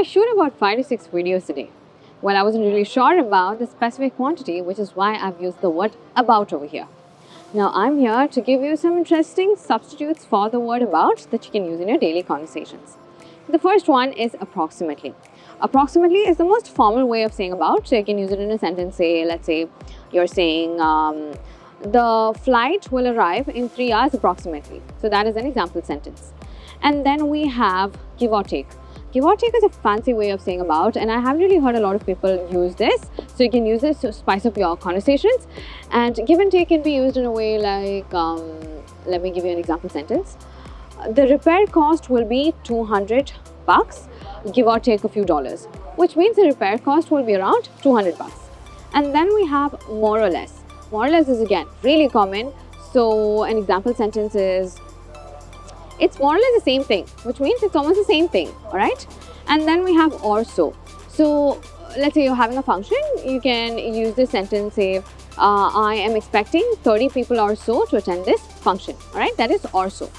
I shoot about 5 to 6 videos a day. Well, I wasn't really sure about the specific quantity, which is why I've used the word about over here. Now, I'm here to give you some interesting substitutes for the word about that you can use in your daily conversations. The first one is approximately. Approximately is the most formal way of saying about. So you can use it in a sentence. Say, let's say you're saying, the flight will arrive in 3 hours approximately. So that is an example sentence. And then we have give or take. Give or take is a fancy way of saying about, and I haven't really heard a lot of people use this. So you can use this to spice up your conversations. And give and take can be used in a way like, let me give you an example sentence. The repair cost will be $200, give or take a few dollars, which means the repair cost will be around $200. And then we have more or less. More or less is again really common. So an example sentence is, it's more or less the same thing, which means it's almost the same thing, all right? And then we have or so. So let's say you're having a function, you can use this sentence, say, I am expecting 30 people or so to attend this function, all right? That is or so.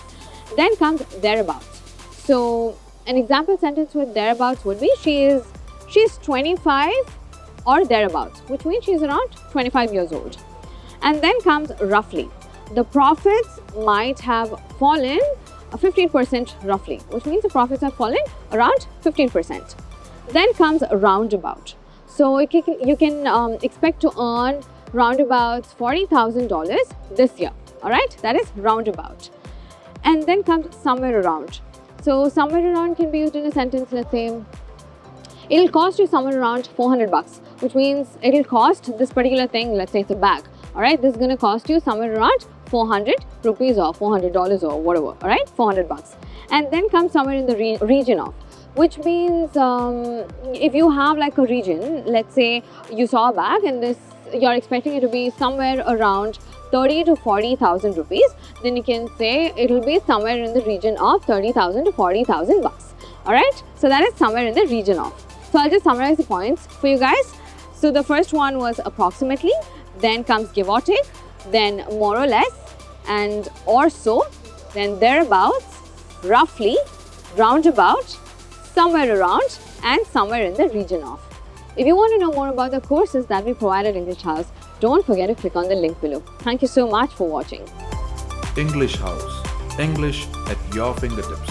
Then comes thereabouts. So an example sentence with thereabouts would be, she's 25 or thereabouts, which means she's around 25 years old. And then comes roughly. The profits might have fallen 15% roughly, which means the profits have fallen around 15%. Then comes roundabout. So you can expect to earn roundabouts $40,000 this year, all right? That is roundabout. And then comes somewhere around. So somewhere around can be used in a sentence. Let's say it'll cost you somewhere around $400, which means it'll cost this particular thing. Let's say it's a bag, all right? This is going to cost you somewhere around 400 rupees or $400 or whatever, all right? $400. And then comes somewhere in the region of, which means if you have like a region, let's say you saw a bag and this, you're expecting it to be somewhere around 30 to 40,000 rupees, then you can say it'll be somewhere in the region of 30,000 to 40,000 bucks. All right, so that is somewhere in the region of. So I'll just summarize the points for you guys. So the first one was approximately, then comes give or take, then more or less, and or so, then thereabouts, roughly, roundabout, somewhere around, and somewhere in the region of. If you want to know more about the courses that we provide at English House, don't forget to click on the link below. Thank you so much for watching. English House. English at your fingertips.